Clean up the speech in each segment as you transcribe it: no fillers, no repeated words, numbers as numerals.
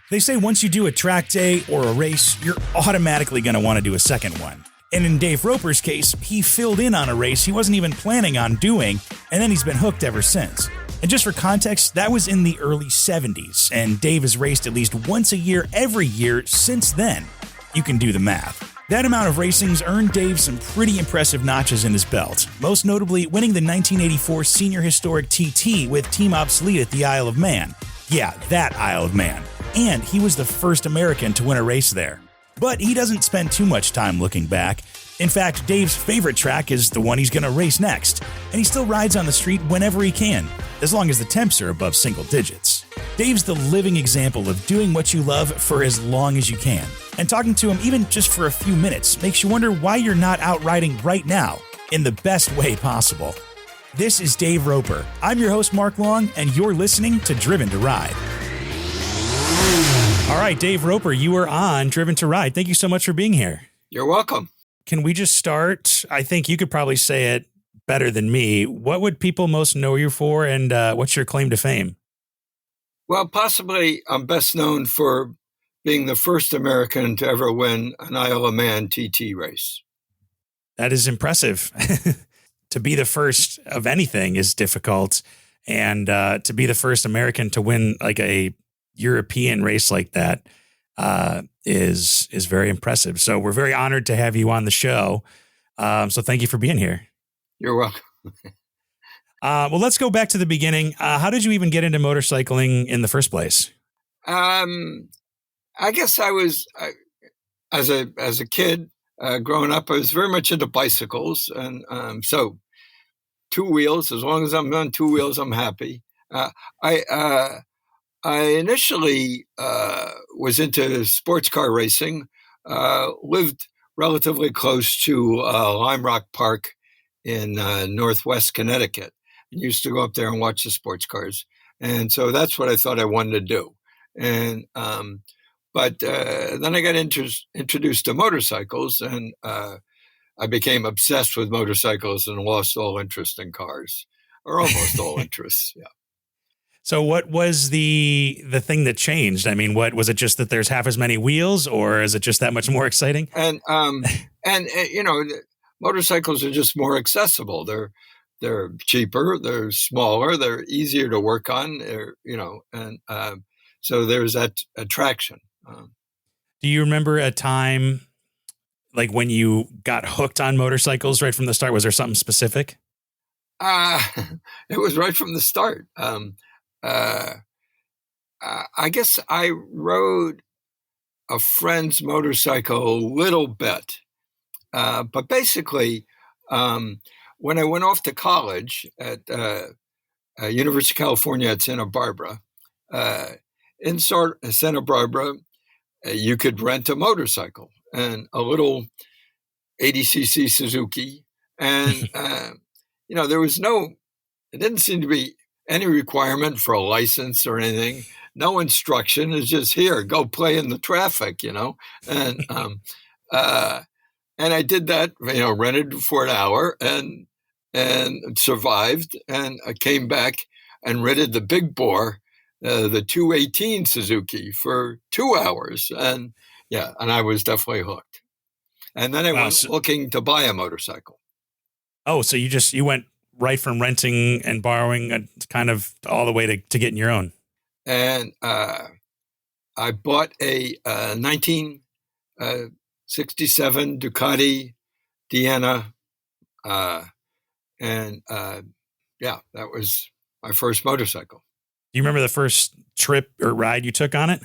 They say once you do a track day or a race, you're automatically going to want to do a second one. And in Dave Roper's case, he filled in on a race he wasn't even planning on doing, and then he's been hooked ever since. And just for context, that was in the early 70s, and Dave has raced at least once a year every year since then. You can do the math. That amount of racings earned Dave some pretty impressive notches in his belt, most notably winning the 1984 Senior Historic TT with Team Obsolete at the Isle of Man. Yeah, that Isle of Man. And he was the first American to win a race there. But he doesn't spend too much time looking back. In fact, Dave's favorite track is the one he's going to race next, and he still rides on the street whenever he can, as long as the temps are above single digits. Dave's the living example of doing what you love for as long as you can. And talking to him even just for a few minutes makes you wonder why you're not out riding right now in the best way possible. This is Dave Roper. I'm your host, Mark Long, and you're listening to Driven to Ride. All right, Dave Roper, you are on Driven to Ride. Thank you so much for being here. You're welcome. Can we just start? I think you could probably say it better than me. What would people most know you for, and what's your claim to fame? Well, possibly I'm best known for being the first American to ever win an Isle of Man TT race. That is impressive. To be the first of anything is difficult, and to be the first American to win like a European race like that is very impressive. So we're very honored to have you on the show. So thank you for being here. You're welcome. Well, let's go back to the beginning. How did you even get into motorcycling in the first place? I guess I was as a kid growing up, I was very much into bicycles, and so two wheels. As long as I'm on two wheels, I'm happy. I initially was into sports car racing, lived relatively close to Lime Rock Park in northwest Connecticut, and used to go up there and watch the sports cars. And so that's what I thought I wanted to do. And but then I got introduced to motorcycles, and I became obsessed with motorcycles and lost all interest in cars, or almost all interest, yeah. So what was the thing that changed? I mean, what was it, just that there's half as many wheels, or is it just that much more exciting? And you know, motorcycles are just more accessible. They're cheaper, they're smaller, they're easier to work on, and so there's that attraction. Do you remember a time like when you got hooked on motorcycles right from the start? Was there something specific? It was right from the start. I guess I rode a friend's motorcycle a little bit, but basically, when I went off to college at University of California at Santa Barbara, in Santa Barbara, you could rent a motorcycle, and a little 80cc Suzuki, and it didn't seem to be any requirement for a license or anything. No instruction. It's just, here, go play in the traffic, and I did that, rented for an hour and survived. And I came back and rented the big bore, the 218 Suzuki for 2 hours. And I was definitely hooked. And then I went looking to buy a motorcycle. Oh, so you went right from renting and borrowing kind of all the way to getting your own. And I bought a 1967 Ducati Diana. That was my first motorcycle. Do you remember the first trip or ride you took on it?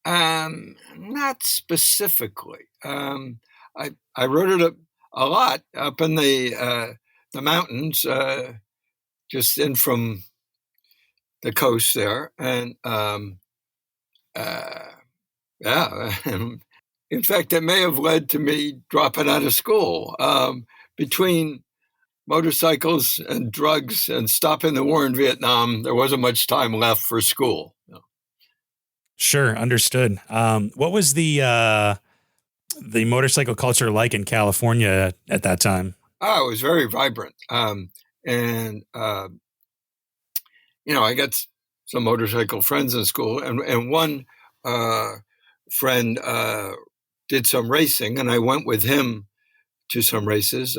Not specifically. I rode it a lot up in the mountains, just in from the coast there. And in fact, it may have led to me dropping out of school. Between motorcycles and drugs and stopping the war in Vietnam, there wasn't much time left for school. Sure, understood. What was the motorcycle culture like in California at that time? Oh, it was very vibrant. I got some motorcycle friends in school, and one friend did some racing, and I went with him to some races.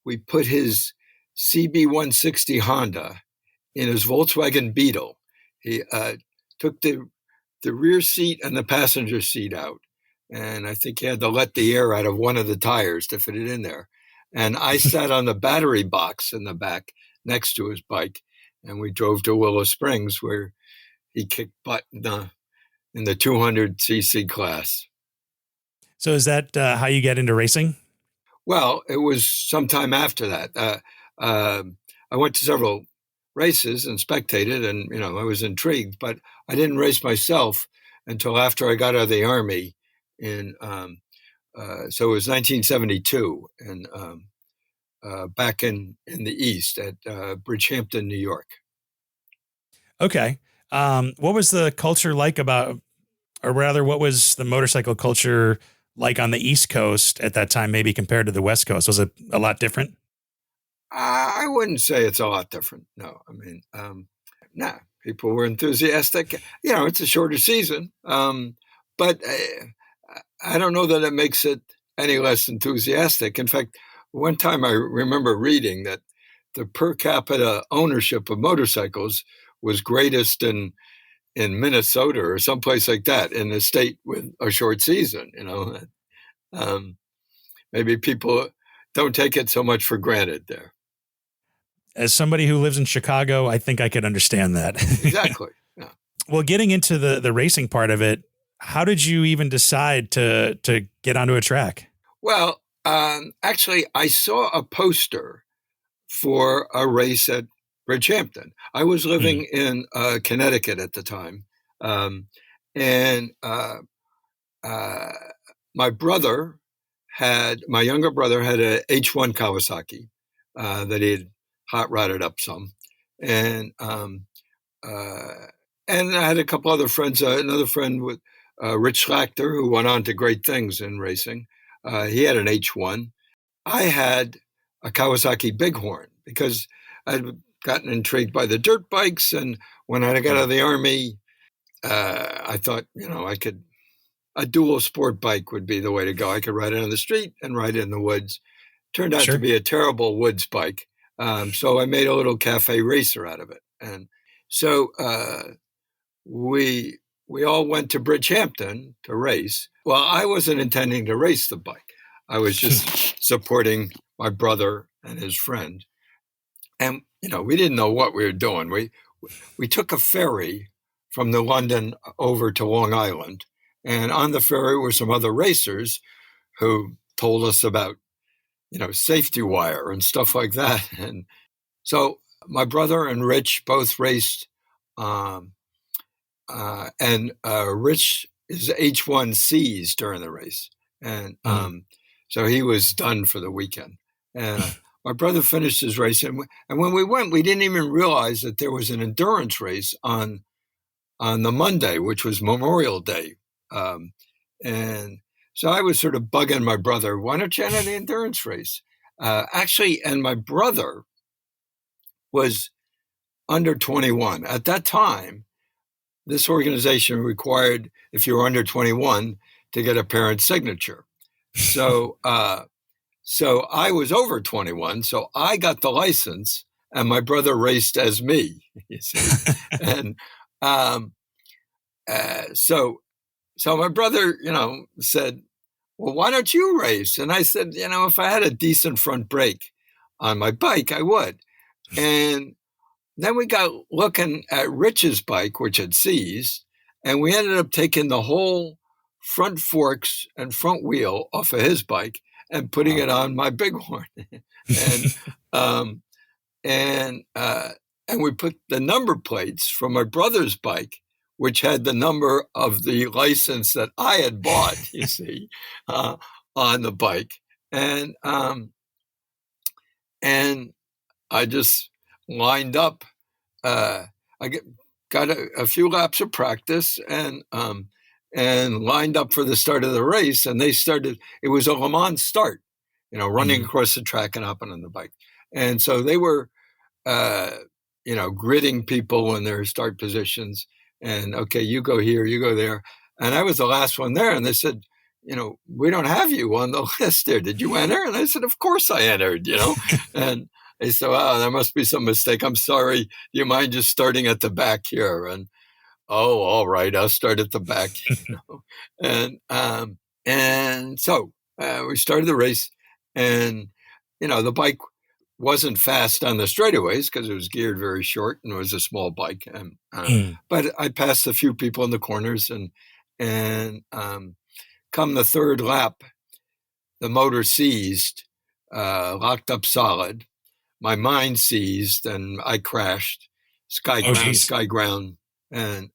We put his CB160 Honda in his Volkswagen Beetle. He took the rear seat and the passenger seat out, and I think he had to let the air out of one of the tires to fit it in there. And I sat on the battery box in the back next to his bike, and we drove to Willow Springs, where he kicked butt in the 200cc class. So is that how you get into racing? Well, it was sometime after that. I went to several races and spectated, and I was intrigued, but I didn't race myself until after I got out of the Army. So it was 1972, and back in the East at Bridgehampton, New York. Okay. What was the culture like or rather, what was the motorcycle culture like on the East Coast at that time, maybe compared to the West Coast? Was it a lot different? I wouldn't say it's a lot different. No, I mean, people were enthusiastic. It's a shorter season, but I don't know that it makes it any less enthusiastic. In fact, one time I remember reading that the per capita ownership of motorcycles was greatest in Minnesota or someplace like that, in a state with a short season. Maybe people don't take it so much for granted there. As somebody who lives in Chicago, I think I could understand that. Exactly. Yeah. Well, getting into the racing part of it, how did you even decide to get onto a track? Well, actually, I saw a poster for a race at Bridgehampton. I was living in Connecticut at the time, and my younger brother had a H1 Kawasaki that he had hot rodded up some, and I had a couple other friends. Another friend with Rich Schlachter, who went on to great things in racing. He had an H1. I had a Kawasaki Bighorn because I'd gotten intrigued by the dirt bikes, and when I got out of the Army, I thought, a dual sport bike would be the way to go. I could ride it on the street and ride it in the woods. Turned out to be a terrible woods bike. So I made a little cafe racer out of it. And so we all went to Bridgehampton to race. Well, I wasn't intending to race the bike. I was just supporting my brother and his friend. And, we didn't know what we were doing. We took a ferry from the London over to Long Island. And on the ferry were some other racers who told us about, safety wire and stuff like that. And so my brother and Rich both raced, and Rich is H1 seized during the race. And so he was done for the weekend. And my brother finished his race. And when we went, we didn't even realize that there was an endurance race on the Monday, which was Memorial Day. And so I was sort of bugging my brother, why don't you enter the endurance race? And my brother was under 21. At that time, this organization required, if you were under 21, to get a parent's signature. So I was over 21, so I got the license, and my brother raced as me, you see. And so my brother, said, well, why don't you race? And I said, if I had a decent front brake on my bike, I would. And then we got looking at Rich's bike, which had seized, and we ended up taking the whole front forks and front wheel off of his bike and putting it on my Bighorn. And we put the number plates from my brother's bike, which had the number of the license that I had bought, you see, on the bike. And I just lined up. I got a few laps of practice and lined up for the start of the race. And it was a Le Mans start, running across the track and hopping on the bike. And so they were, gridding people in their start positions. and okay, you go here, you go there. And I was the last one there. And they said, we don't have you on the list there. Did you enter? And I said, of course I entered, and they said, oh, there must be some mistake. I'm sorry. Do you mind just starting at the back here? And, oh, all right, I'll start at the back, And so we started the race, and, the bike wasn't fast on the straightaways because it was geared very short and it was a small bike. But I passed a few people in the corners, and come the third lap, the motor seized, locked up solid. My mind seized, and I crashed, sky ground, and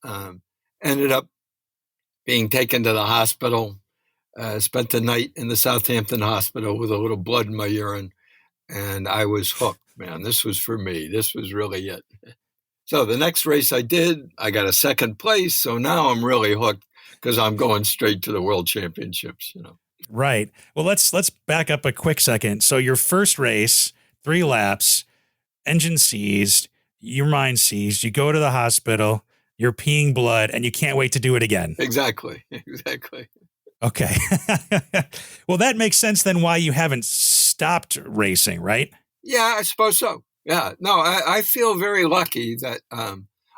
ended up being taken to the hospital. Spent the night in the Southampton hospital with a little blood in my urine, and I was hooked, man. This was for me. This was really it. So the next race I did, I got a second place. So now I'm really hooked because I'm going straight to the World Championships, Right. Well, let's back up a quick second. So your first race, 3 laps, engine seized, your mind seized, you go to the hospital, you're peeing blood, and you can't wait to do it again. Exactly. Okay. Well, that makes sense then why you haven't stopped racing, right? Yeah, I suppose so. Yeah. No, I feel very lucky that,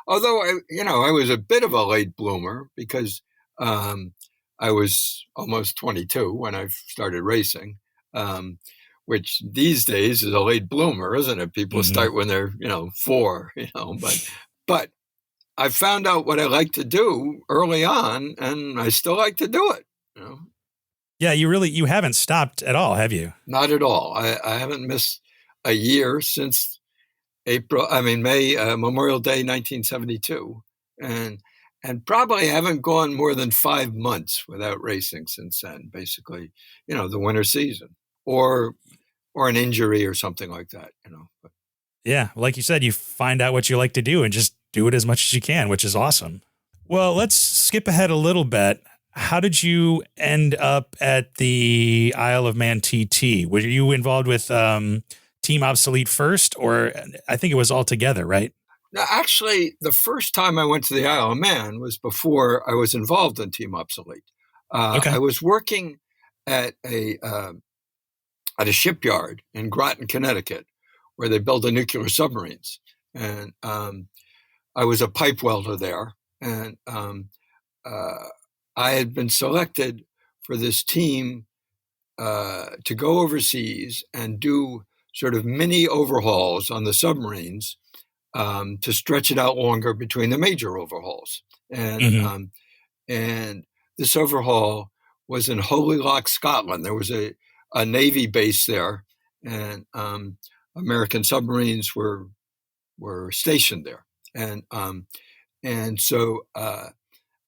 although I was a bit of a late bloomer because I was almost 22 when I started racing, which these days is a late bloomer, isn't it? People start when they're 4, but I found out what I like to do early on, and I still like to do it. Yeah, you haven't stopped at all, have you? Not at all. I haven't missed a year since May, Memorial Day, 1972. And probably haven't gone more than 5 months without racing since then, basically, the winter season or an injury or something like that, But, yeah, like you said, you find out what you like to do and just do it as much as you can, which is awesome. Well, let's skip ahead a little bit. How did you end up at the Isle of Man TT? Were you involved with Team Obsolete first, or I think it was all together, right? Now, actually, the first time I went to the Isle of Man was before I was involved in Team Obsolete. Okay. I was working at a shipyard in Groton, Connecticut, where they build the nuclear submarines, and I was a pipe welder there, and I had been selected for this team to go overseas and do sort of mini overhauls on the submarines to stretch it out longer between the major overhauls. And this overhaul was in Holy Loch, Scotland. There was a Navy base there, and American submarines were stationed there. And so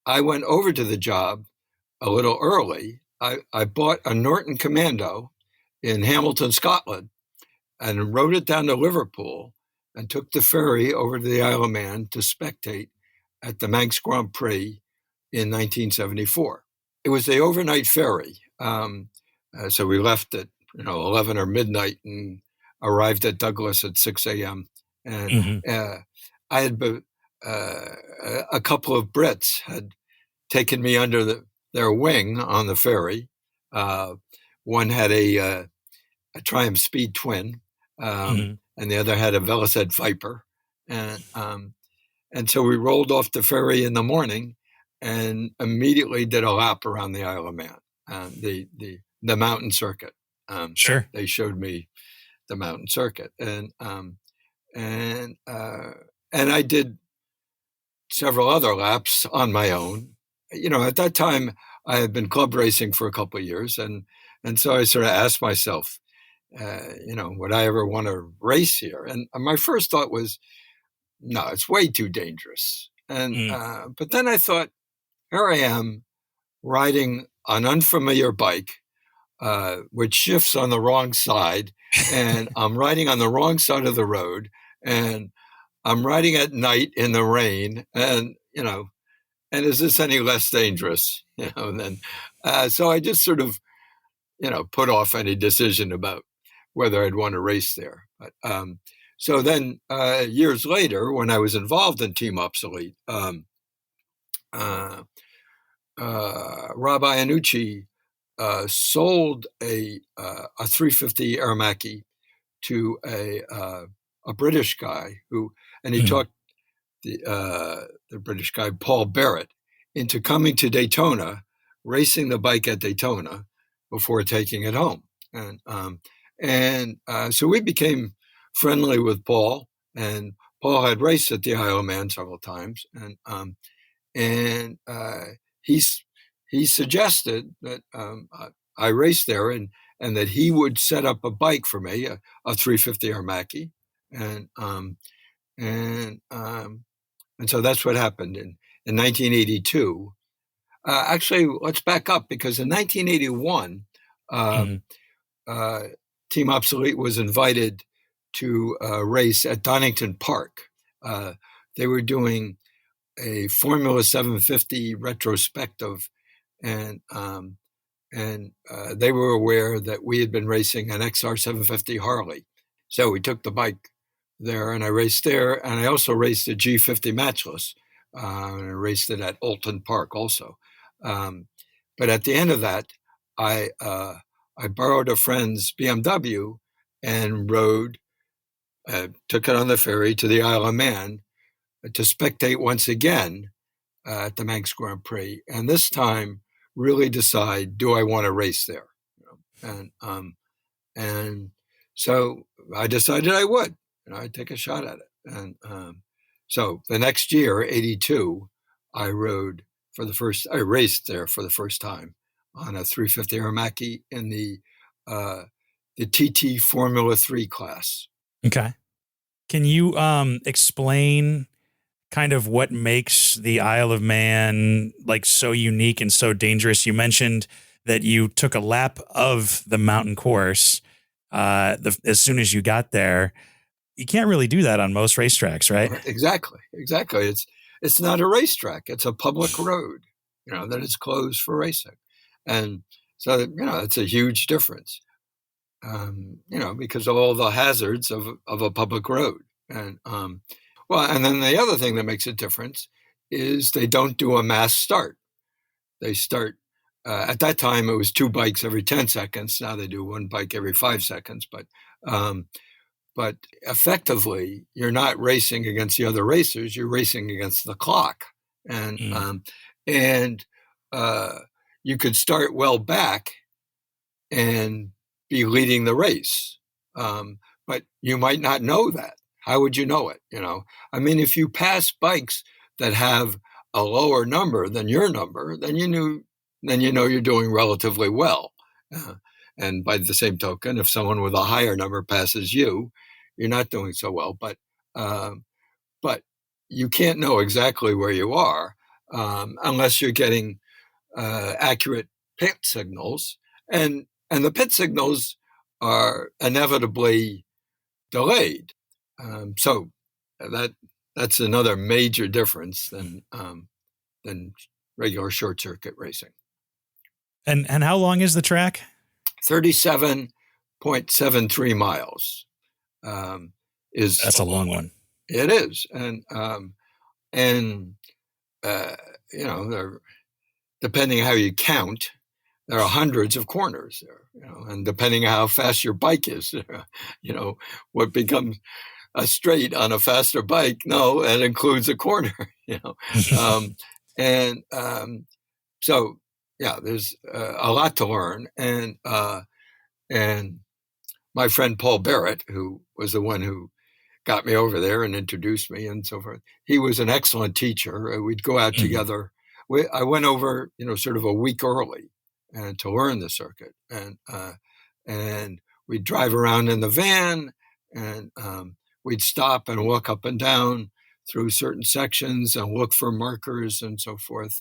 I went over to the job a little early. I bought a Norton Commando in Hamilton, Scotland, and rode it down to Liverpool and took the ferry over to the Isle of Man to spectate at the Manx Grand Prix in 1974. It was the overnight ferry. So we left at 11 or midnight and arrived at Douglas at 6 a.m. And I had a couple of Brits had taken me under their wing on the ferry. One had a Triumph Speed Twin, and the other had a Velocette Viper. And so we rolled off the ferry in the morning and immediately did a lap around the Isle of Man, the mountain circuit. Sure. They showed me the mountain circuit, and I did several other laps on my own. At that time, I had been club racing for a couple of years, and so I sort of asked myself, would I ever want to race here? And my first thought was, no, it's way too dangerous. And but then I thought, here I am riding an unfamiliar bike, which shifts on the wrong side, and I'm riding on the wrong side of the road, and I'm riding at night in the rain, and and is this any less dangerous? So I just sort of, put off any decision about whether I'd want to race there. But so then years later, when I was involved in Team Obsolete, Rob Iannucci sold a 350 Aramaki to a British guy and he talked the British guy Paul Barrett into coming to Daytona, racing the bike at Daytona before taking it home, and so we became friendly with Paul, and Paul had raced at the Isle of Man several times, and he suggested that I race there and that he would set up a bike for me, a 350 Aramaki, and so that's what happened in 1982. Actually, let's back up, because in 1981, Team Obsolete was invited to race at Donington Park. They were doing a Formula 750 retrospective, and they were aware that we had been racing an XR 750 Harley. So we took the bike there, and I raced there, and I also raced a G50 Matchless, and I raced it at Alton Park also. But at the end of that, I borrowed a friend's BMW and took it on the ferry to the Isle of Man to spectate once again at the Manx Grand Prix, and this time really decide, do I want to race there? And so I decided I would. I'd take a shot at it. And so the next year, 82, I raced there for the first time on a 350 Aramaki in the TT Formula 3 class. Okay. Can you explain kind of what makes the Isle of Man like so unique and so dangerous? You mentioned that you took a lap of the mountain course as soon as you got there. You can't really do that on most racetracks, right? Exactly. It's not a racetrack. It's a public road, that is closed for racing. And so, it's a huge difference, because of all the hazards of a public road. And, and then the other thing that makes a difference is they don't do a mass start. They start, at that time, it was 2 bikes every 10 seconds. Now they do 1 bike every 5 seconds. But effectively, you're not racing against the other racers. You're racing against the clock. And you could start well back and be leading the race. But you might not know that. How would you know it? If you pass bikes that have a lower number than your number, then you know you're doing relatively well. And by the same token, if someone with a higher number passes you, you're not doing so well. But you can't know exactly where you are unless you're getting accurate pit signals, and the pit signals are inevitably delayed. So that's another major difference than regular short circuit racing. And how long is the track? 37.73 miles. That's a long one. It is, and depending how you count, there are hundreds of corners there. And depending on how fast your bike is, what becomes a straight on a faster bike? No, it includes a corner. So yeah, there's a lot to learn, and my friend Paul Barrett, who was the one who got me over there and introduced me and so forth, he was an excellent teacher. We'd go out together. I went over, sort of a week early, and to learn the circuit, and we'd drive around in the van, and we'd stop and walk up and down through certain sections and look for markers and so forth,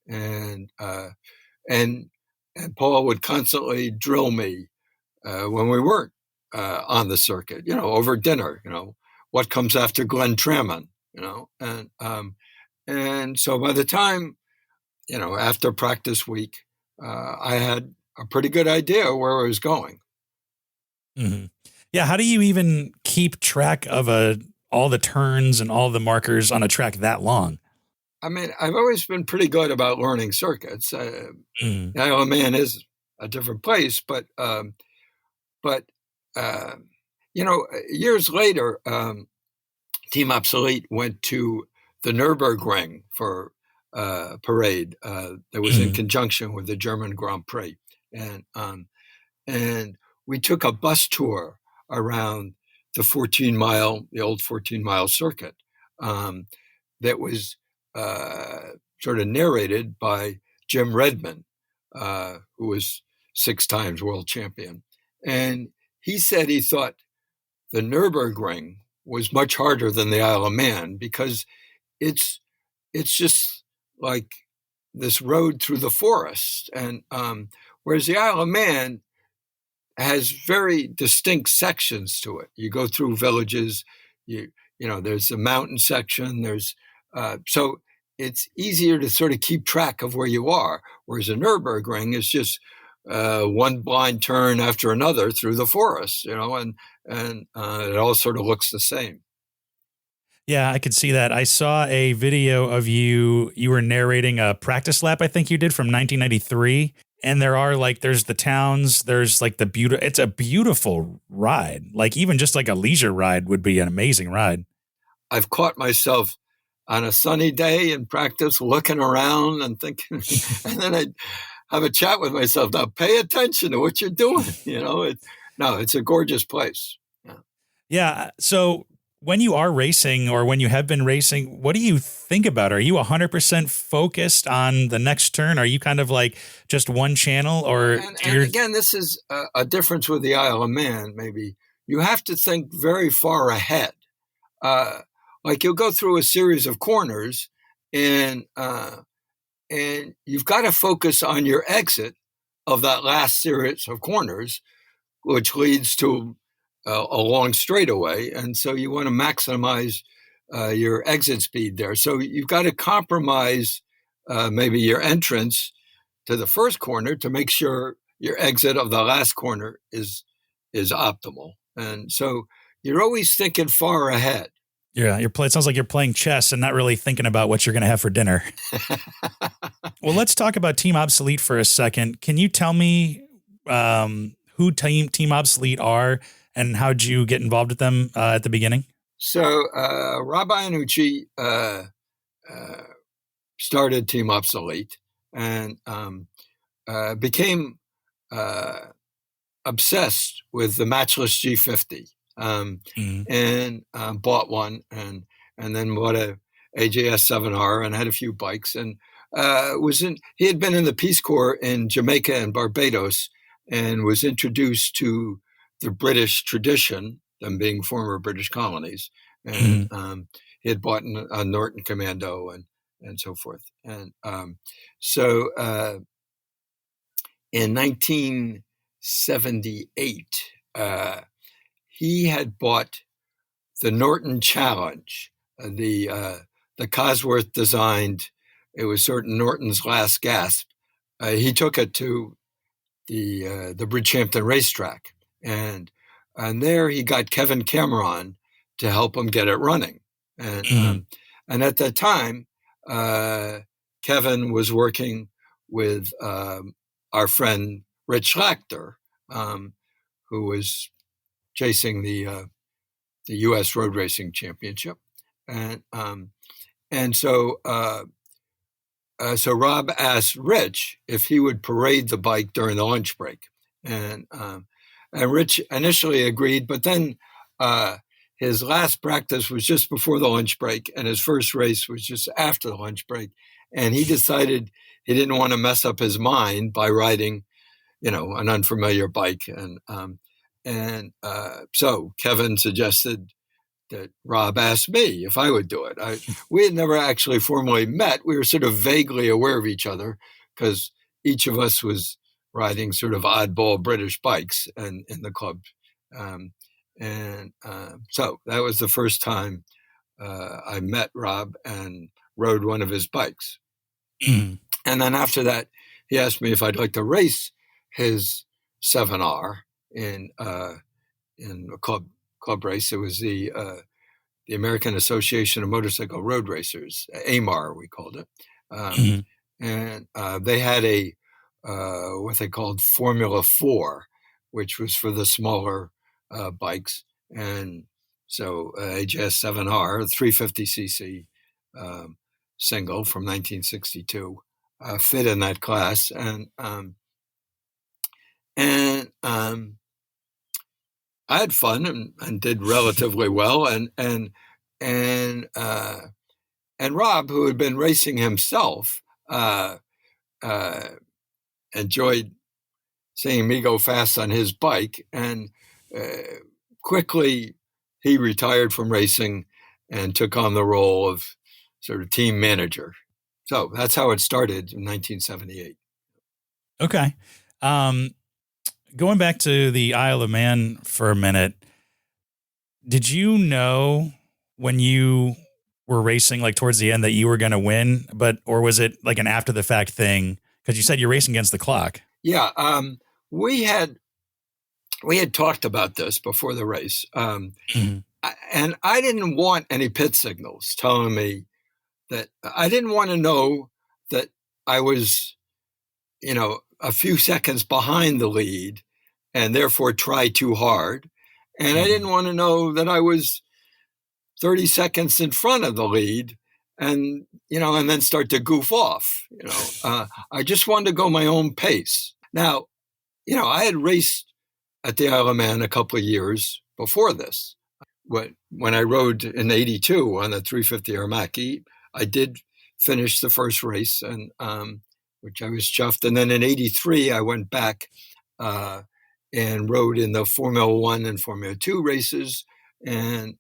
and Paul would constantly drill me when we weren't on the circuit, over dinner, what comes after Glen Tramon, and so by the time, after practice week, I had a pretty good idea where I was going. Mm-hmm. Yeah. How do you even keep track of all the turns and all the markers on a track that long? I mean, I've always been pretty good about learning circuits. Mm. Isle of Man is a different place, but uh, years later, Team Obsolete went to the Nürburgring for a parade that was in Mm. conjunction with the German Grand Prix, and we took a bus tour around the old 14-mile circuit, that was sort of narrated by Jim Redman, who was 6 times world champion. And he said he thought the Nürburgring was much harder than the Isle of Man because it's just like this road through the forest. And whereas the Isle of Man has very distinct sections to it. You go through villages, there's a mountain section, so it's easier to sort of keep track of where you are. Whereas a Nürburgring is just one blind turn after another through the forest, and it all sort of looks the same. Yeah, I could see that. I saw a video of you. You were narrating a practice lap, I think you did, from 1993. And there's the towns, there's like it's a beautiful ride. Like even just like a leisure ride would be an amazing ride. I've caught myself on a sunny day in practice looking around and thinking, and then I'd have a chat with myself. Now pay attention to what you're doing. It's a gorgeous place. Yeah. So when you are racing or when you have been racing, what do you think about? Are you 100% focused on the next turn? Are you kind of like just one channel or? And again, this is a difference with the Isle of Man. Maybe you have to think very far ahead. Like you'll go through a series of corners and you've got to focus on your exit of that last series of corners, which leads to a long straightaway. And so you want to maximize your exit speed there. So you've got to compromise maybe your entrance to the first corner to make sure your exit of the last corner is optimal. And so you're always thinking far ahead. Yeah, it sounds like you're playing chess and not really thinking about what you're going to have for dinner. Well, let's talk about Team Obsolete for a second. Can you tell me who Team Obsolete are and how'd you get involved with them at the beginning? So Robert Iannucci started Team Obsolete and became obsessed with the Matchless G50. And bought one and then bought a AJS 7R and had a few bikes and he had been in the Peace Corps in Jamaica and Barbados and was introduced to the British tradition, them being former British colonies. And he had bought a Norton Commando and so forth. And so in 1978, he had bought the Norton Challenge, the Cosworth designed. It was sort of Norton's last gasp. He took it to the Bridgehampton racetrack, and there he got Kevin Cameron to help him get it running. And at that time, Kevin was working with our friend Rich Schlachter, who was chasing the U.S. Road Racing Championship, and so Rob asked Rich if he would parade the bike during the lunch break, and Rich initially agreed, but then his last practice was just before the lunch break, and his first race was just after the lunch break, and he decided he didn't want to mess up his mind by riding, an unfamiliar bike, and so Kevin suggested that Rob asked me if I would do it. We had never actually formally met. We were sort of vaguely aware of each other because each of us was riding sort of oddball British bikes in the club. So that was the first time I met Rob and rode one of his bikes. And then after that, he asked me if I'd like to race his 7R in a club race. It was the the American Association of Motorcycle Road Racers, AMAR, we called it. And they had a what they called Formula 4, which was for the smaller bikes. And so AJS 7R, 350cc single from 1962, fit in that class. And I had fun and did relatively well. And Rob, who had been racing himself, enjoyed seeing me go fast on his bike, and quickly he retired from racing and took on the role of sort of team manager. So that's how it started in 1978. Okay. Going back to the Isle of Man for a minute, did you know when you were racing, like towards the end, that you were going to win, or was it like an after the fact thing? Because you said you're racing against the clock. Yeah. We had talked about this before the race. And I didn't want any pit signals telling me that. I didn't want to know that I was, a few seconds behind the lead and therefore try too hard. And I didn't want to know that I was 30 seconds in front of the lead and then start to goof off. I just wanted to go my own pace. Now, I had raced at the Isle of Man a couple of years before this. When I rode in 82 on the 350 Aramaki, I did finish the first race, and which I was chuffed. And then in 83, I went back and rode in the Formula 1 and Formula 2 races, and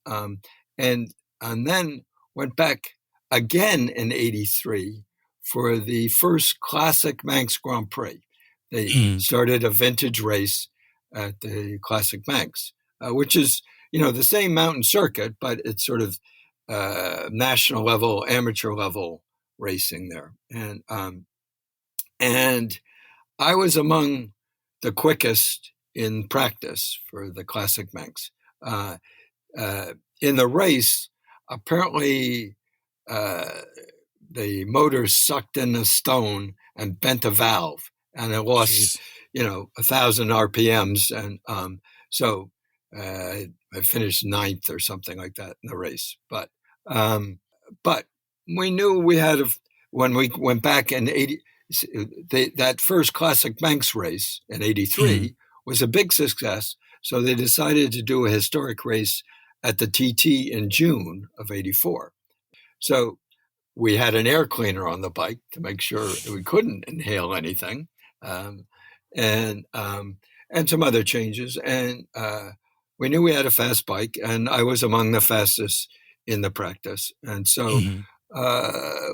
then went back again in 83 for the first Classic Manx Grand Prix. They started a vintage race at the Classic Manx, which is, the same mountain circuit, but it's sort of national level, amateur level racing there. And I was among the quickest in practice for the Classic Manx. In the race, apparently the motor sucked in a stone and bent a valve, and it lost, 1,000 RPMs. And so I finished 9th or something like that in the race. But we knew we had, when we went back in 80, that first Classic Manx race in 83 was a big success. So they decided to do a historic race at the TT in June of 84. So we had an air cleaner on the bike to make sure we couldn't inhale anything, and some other changes. And we knew we had a fast bike, and I was among the fastest in the practice. And so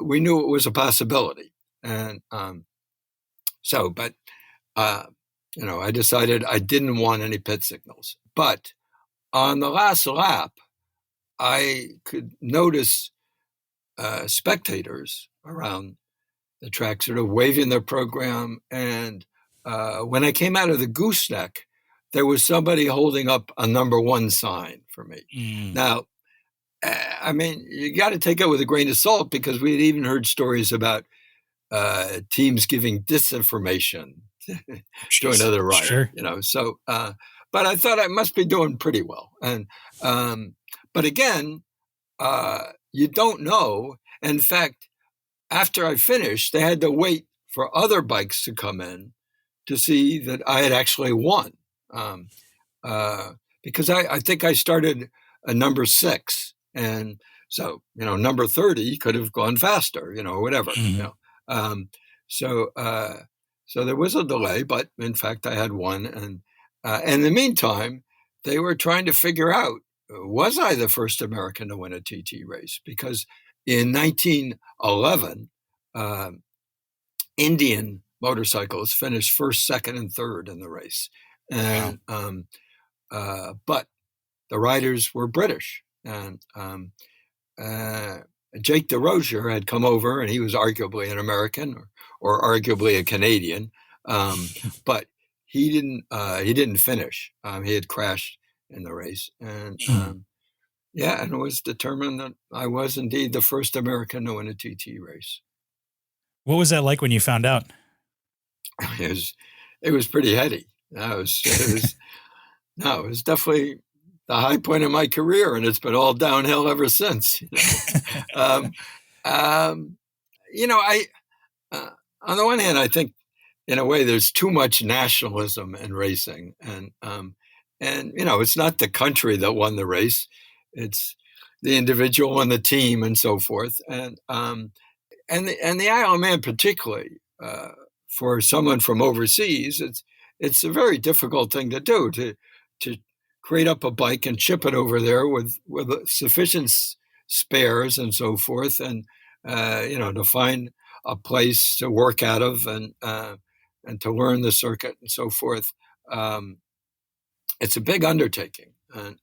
we knew it was a possibility. And I decided I didn't want any pit signals. But on the last lap, I could notice spectators around the track sort of waving their program. And when I came out of the gooseneck, there was somebody holding up a number 1 sign for me. Now, you got to take it with a grain of salt, because we had even heard stories about teams giving disinformation to another rider, So, but I thought I must be doing pretty well. And but again, you don't know. In fact, after I finished, they had to wait for other bikes to come in to see that I had actually won. Because I think I started a number 6, and so number 30 could have gone faster, whatever. So there was a delay, but in fact I had won. And in the meantime, they were trying to figure out, was I the first American to win a TT race? Because in 1911, Indian motorcycles finished 1st, 2nd, and 3rd in the race. And but the riders were British. And Jake DeRozier had come over, and he was arguably an American or arguably a Canadian, but he didn't finish. He had crashed in the race, and Yeah, and was determined that I was indeed the first American to win a TT race. What was that like when you found out? It was, it was pretty heady. It was definitely the high point of my career, and it's been all downhill ever since. Um, um, I on the one hand, I think in a way there's too much nationalism in racing, and it's not the country that won the race; it's the individual and the team and so forth, and the Isle of Man particularly, for someone from overseas, it's a very difficult thing to do to create up a bike and ship it over there with sufficient spares and so forth, and to find a place to work out of and to learn the circuit and so forth. It's a big undertaking, and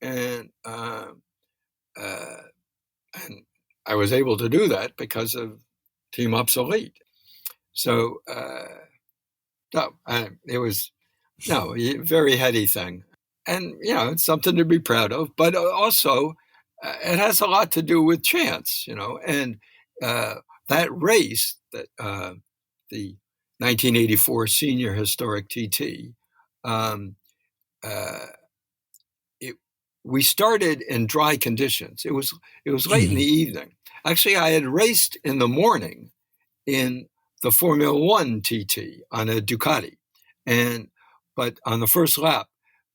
and I was able to do that because of Team Obsolete. So it was a very heady thing, and it's something to be proud of. But also, it has a lot to do with chance, and that race, that the 1984 Senior Historic TT. We started in dry conditions. It was late in the evening. Actually, I had raced in the morning in the Formula One TT on a Ducati, but on the first lap,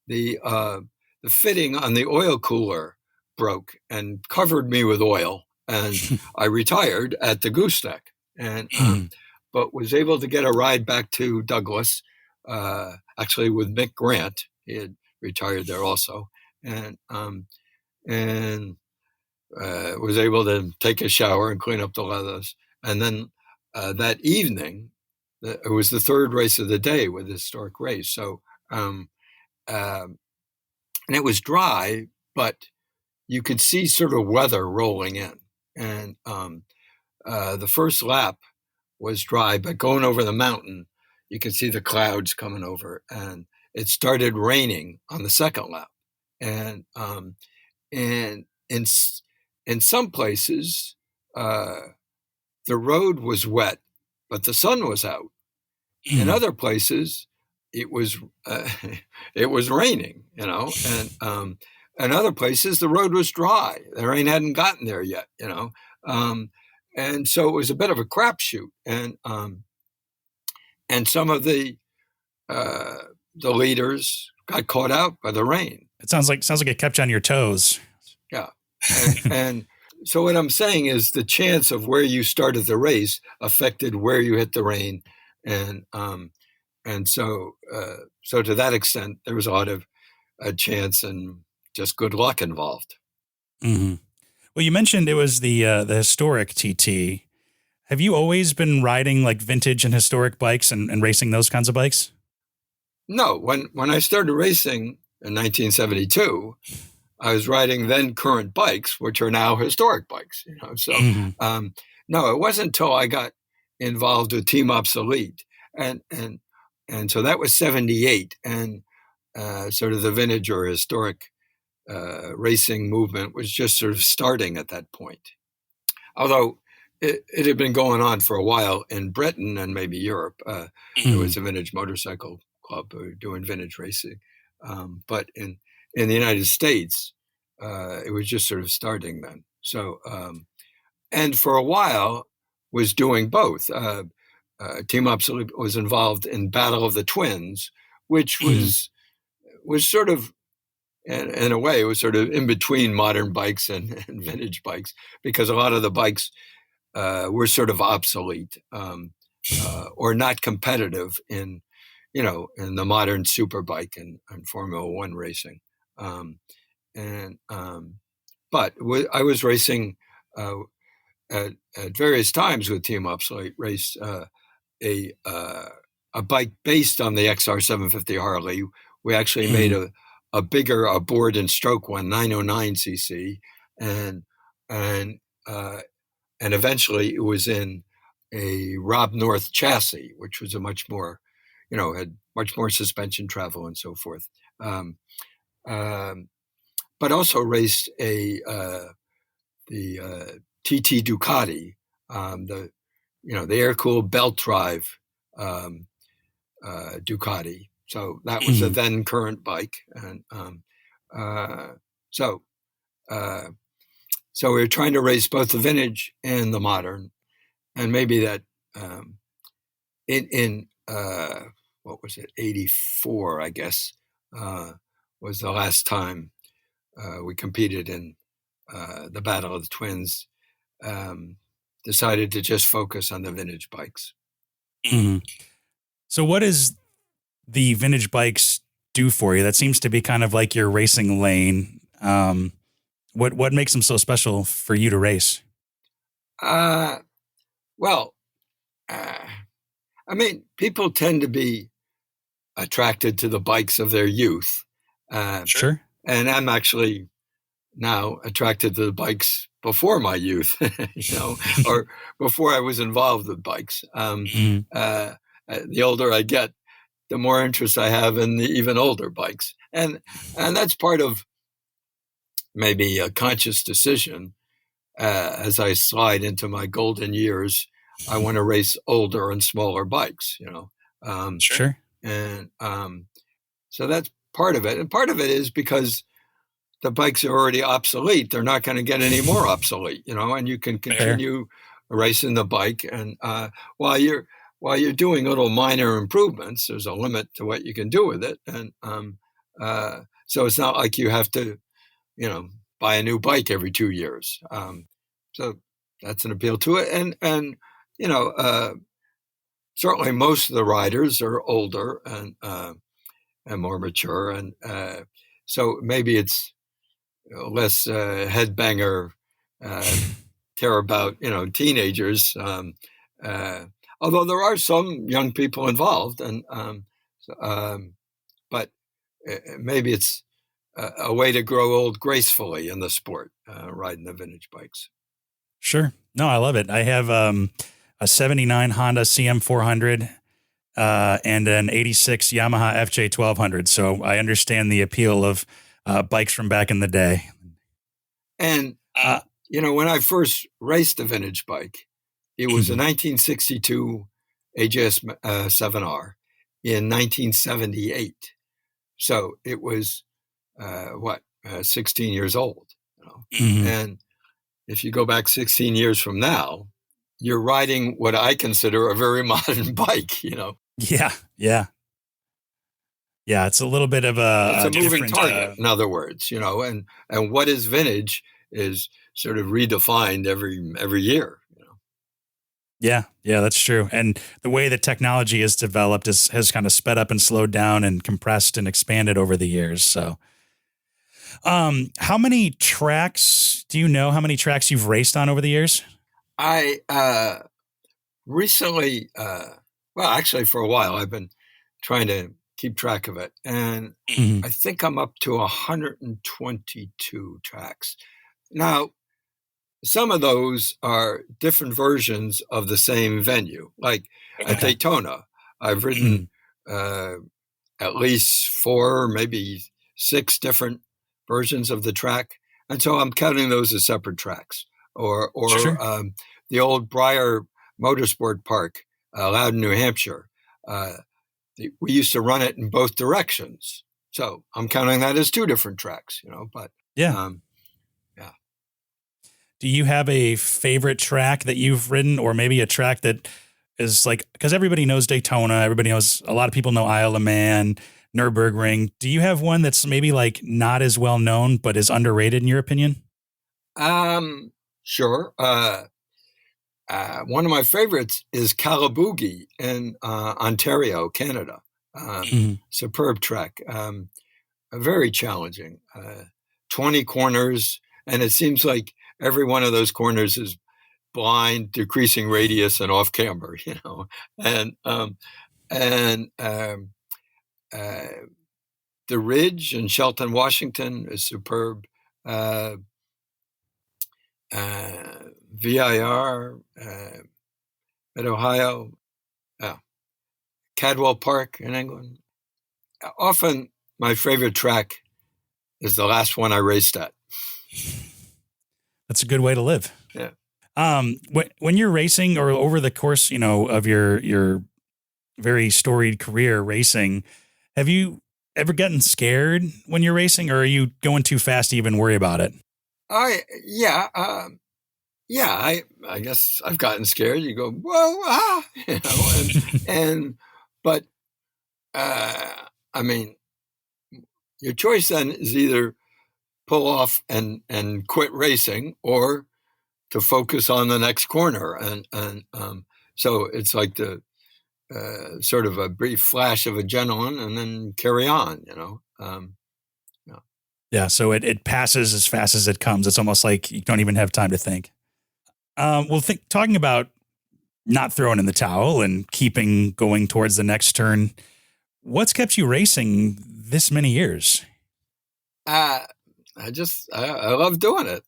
the fitting on the oil cooler broke and covered me with oil, and I retired at the gooseneck, but was able to get a ride back to Douglas, actually with Mick Grant. He had retired there also. And was able to take a shower and clean up the leathers. And then that evening, it was the third race of the day with the historic race. So, and it was dry, but you could see sort of weather rolling in. And the first lap was dry, but going over the mountain, you could see the clouds coming over. And it started raining on the second lap. And in some places, the road was wet, but the sun was out. In other places, it was raining, and in other places the road was dry. The rain hadn't gotten there yet, and so it was a bit of a crapshoot. And some of the leaders got caught out by the rain. It sounds like it kept you on your toes. Yeah. And so what I'm saying is the chance of where you started the race affected where you hit the rain. And so to that extent, there was a lot of chance and just good luck involved. Mm-hmm. Well, you mentioned it was the historic TT. Have you always been riding like vintage and historic bikes and racing those kinds of bikes? No. When I started racing in 1972, I was riding then current bikes, which are now historic bikes. So no, it wasn't until I got involved with Team Obsolete, and so that was 78, and sort of the vintage or historic racing movement was just sort of starting at that point. Although it had been going on for a while in Britain and maybe Europe. There was a vintage motorcycle club doing vintage racing, but in the United States, it was just sort of starting then. So, and for a while was doing both. Team Obsolete was involved in Battle of the Twins, which was sort of, in a way, it was sort of in between modern bikes and vintage bikes, because a lot of the bikes were sort of obsolete or not competitive in the modern superbike and Formula One racing. But I was racing at various times with Team Obsolete. Raced a bike based on the XR750 Harley. We actually made a bigger board and stroke one, 909cc, and eventually it was in a Rob North chassis, which was a much more, had much more suspension travel and so forth. But but also raced the TT Ducati, the air-cooled belt drive Ducati. So that was a then current bike, and so we were trying to race both the vintage and the modern, and maybe that in what was it, 84, I guess, was the last time we competed in the Battle of the Twins. Decided to just focus on the vintage bikes. Mm-hmm. So what does the vintage bikes do for you? That seems to be kind of like your racing lane. What makes them so special for you to race? Well, I mean, people tend to be attracted to the bikes of their youth. Sure. And I'm actually now attracted to the bikes before my youth, or before I was involved with bikes. The older I get, the more interest I have in the even older bikes. And that's part of maybe a conscious decision. As I slide into my golden years, I want to race older and smaller bikes, Sure. And so that's part of it. And part of it is because the bikes are already obsolete. They're not going to get any more obsolete, and you can continue racing the bike. And while you're doing little minor improvements, there's a limit to what you can do with it. And so it's not like you have to, buy a new bike every 2 years. So that's an appeal to it. And certainly most of the riders are older and more mature. And so maybe it's less headbanger care about, teenagers. Although there are some young people involved, and but maybe it's a way to grow old gracefully in the sport, riding the vintage bikes. Sure. No, I love it. I have a 79 Honda CM400 and an 86 Yamaha FJ1200. So I understand the appeal of bikes from back in the day. And, when I first raced a vintage bike, it was a 1962 AJS 7R in 1978. So it was, 16 years old. And if you go back 16 years from now, you're riding what I consider a very modern bike, Yeah. Yeah, it's a little bit of it's a moving target, in other words, and what is vintage is sort of redefined every year. Yeah, that's true. And the way that technology has developed has kind of sped up and slowed down and compressed and expanded over the years. So, how many tracks do you know? How many tracks you've raced on over the years? I recently, actually, for a while, I've been trying to keep track of it, and I think I'm up to 122 tracks now. Some of those are different versions of the same venue. Like at Daytona, I've ridden at least 4, maybe 6 different versions of the track. And so I'm counting those as separate tracks. Or Sure. The old Briar Motorsport Park, Loudon, New Hampshire. We used to run it in both directions. So I'm counting that as 2 different tracks, but yeah. Do you have a favorite track that you've ridden, or maybe a track that is like, because everybody knows Daytona, everybody knows, a lot of people know Isle of Man, Nürburgring. Do you have one that's maybe like not as well known, but is underrated in your opinion? Sure. One of my favorites is Calabugie in Ontario, Canada. Superb track. Very challenging. 20 corners, and it seems like every one of those corners is blind, decreasing radius, and off camber, and the Ridge in Shelton, Washington is superb. VIR at Ohio, Cadwell Park in England. Often my favorite track is the last one I raced at. That's a good way to live. Yeah. When you're racing or over the course, of your very storied career racing, have you ever gotten scared when you're racing, or are you going too fast to even worry about it? Yeah. I guess I've gotten scared. You go, whoa, but I mean, your choice then is either pull off and quit racing or to focus on the next corner. And so it's like the sort of a brief flash of adrenaline and then carry on, Yeah. So it passes as fast as it comes. It's almost like you don't even have time to think. Talking about not throwing in the towel and keeping going towards the next turn, what's kept you racing this many years? I love doing it.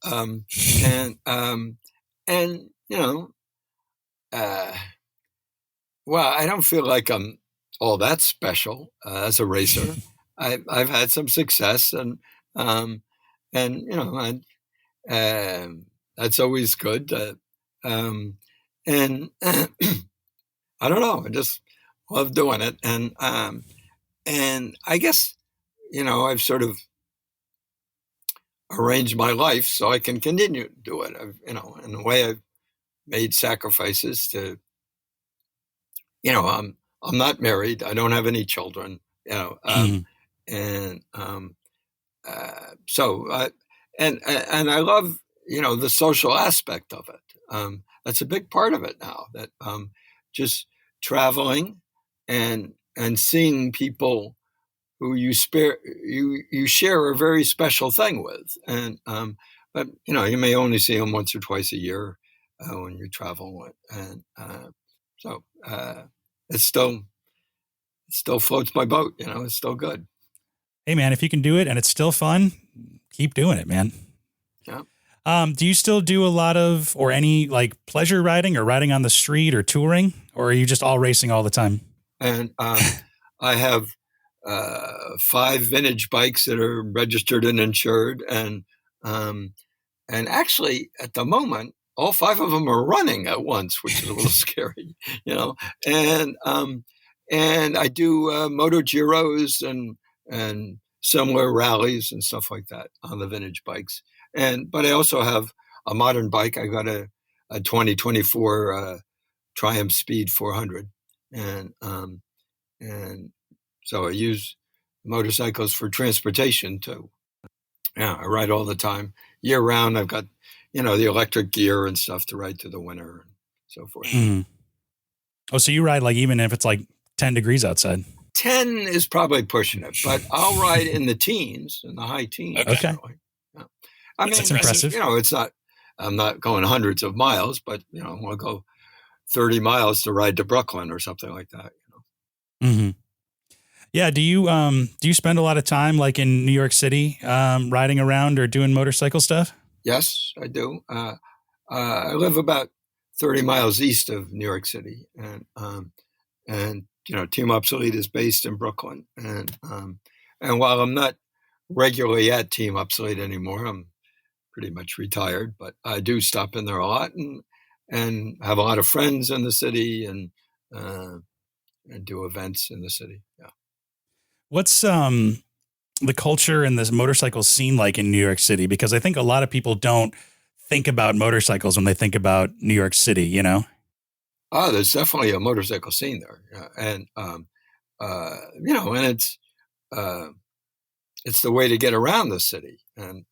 Well, I don't feel like I'm all that special as a racer. I've had some success and that's always good. And I don't know, I just love doing it. And I guess, I've sort of arranged my life so I can continue to do it. In a way I've made sacrifices to, I'm not married. I don't have any children, and I love, the social aspect of it. That's a big part of it now, that just traveling and seeing people who you share a very special thing with. And, but you may only see them once or twice a year when you travel. And so it still floats my boat, it's still good. Hey man, if you can do it and it's still fun, keep doing it, man. Yeah. Do you still do a lot of, or any like pleasure riding or riding on the street or touring, or are you just all racing all the time? And I have 5 vintage bikes that are registered and insured. And actually at the moment, all 5 of them are running at once, which is a little scary, and I do moto giros and similar rallies and stuff like that on the vintage bikes. But I also have a modern bike. I got a 2024 Triumph Speed 400. And so I use motorcycles for transportation too. Yeah, I ride all the time, year round. I've got, the electric gear and stuff to ride through the winter and so forth. Mm. Oh, so you ride like even if it's like 10 degrees outside? 10 is probably pushing it, but I'll ride in the teens, in the high teens. Okay. Yeah. I mean, that's impressive. It's not, I'm not going hundreds of miles, but, I'll go 30 miles to ride to Brooklyn or something like that. Mm-hmm. Yeah. Do you spend a lot of time like in New York City, riding around or doing motorcycle stuff? Yes, I do. I live about 30 miles east of New York City, and Team Obsolete is based in Brooklyn. And while I'm not regularly at Team Obsolete anymore, I'm pretty much retired, but I do stop in there a lot and have a lot of friends in the city and do events in the city. Yeah. What's the culture and this motorcycle scene like in New York City? Because I think a lot of people don't think about motorcycles when they think about New York City, Oh, there's definitely a motorcycle scene there. Yeah. And, and it's the way to get around the city. And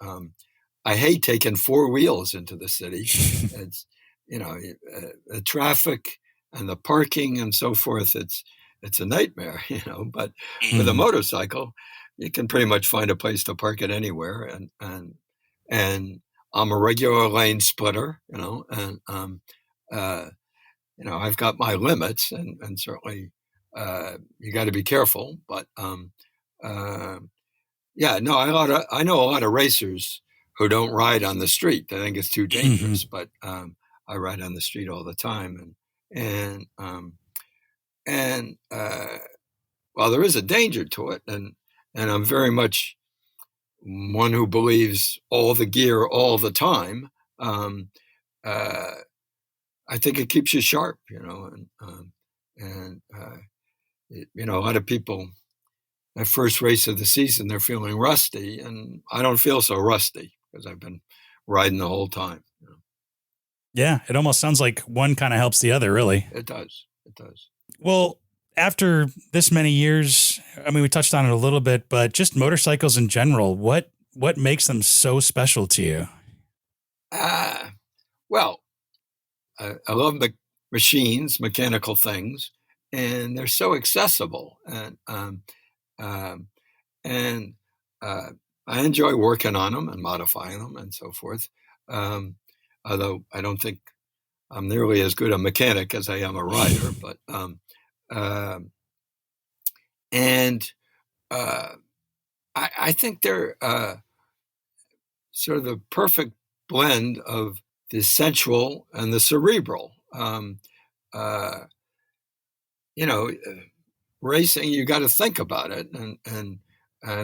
I hate taking 4 wheels into the city. It's, the traffic and the parking and so forth. It's a nightmare, but with a motorcycle, you can pretty much find a place to park it anywhere. And I'm a regular lane splitter, and I've got my limits, and certainly you got to be careful. But I know a lot of racers who don't ride on the street. They think it's too dangerous, but I ride on the street all the time, and well, there is a danger to it, and I'm very much one who believes all the gear all the time, I think it keeps you sharp, a lot of people, that first race of the season, they're feeling rusty, and I don't feel so rusty because I've been riding the whole time. Yeah, it almost sounds like one kind of helps the other, really. It does. Well, after this many years, I mean, we touched on it a little bit, but just motorcycles in general, what makes them so special to you? Well, I love machines, mechanical things, and they're so accessible. And I enjoy working on them and modifying them and so forth. Although I don't think I'm nearly as good a mechanic as I am a rider, but I think they're sort of the perfect blend of the sensual and the cerebral. Racing, you got to think about it and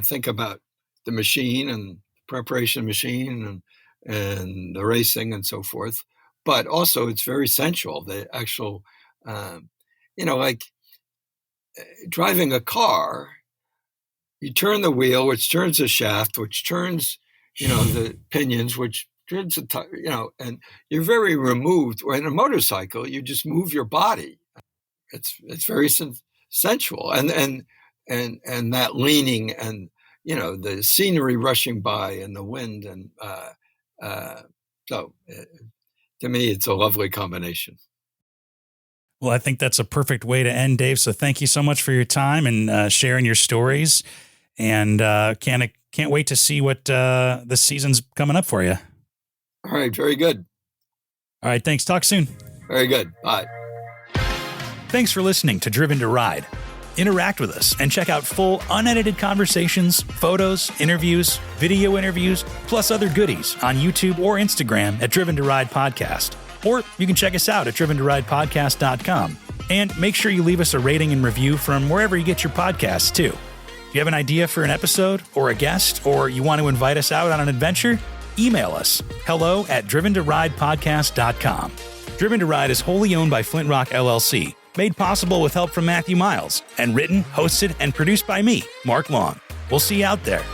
think about the machine and preparation machine and the racing and so forth. But also it's very sensual. The actual, like driving a car, you turn the wheel, which turns the shaft, which turns, the pinions, which turns the, and you're very removed. Or in a motorcycle, you just move your body. It's very sensual, and that leaning, and the scenery rushing by, and the wind, and so to me, it's a lovely combination. Well, I think that's a perfect way to end, Dave. So thank you so much for your time and sharing your stories, and can't wait to see what this season's coming up for you. All right, very good. All right, thanks. Talk soon. Very good. Bye. Thanks for listening to Driven to Ride. Interact with us and check out full unedited conversations, photos, interviews, video interviews, plus other goodies on YouTube or Instagram at Driven to Ride Podcast. Or you can check us out at driventoridepodcast.com. And make sure you leave us a rating and review from wherever you get your podcasts, too. If you have an idea for an episode or a guest, or you want to invite us out on an adventure, email us, hello@driventoridepodcast.com. Driven to Ride is wholly owned by Flint Rock LLC, made possible with help from Matthew Miles, and written, hosted, and produced by me, Mark Long. We'll see you out there.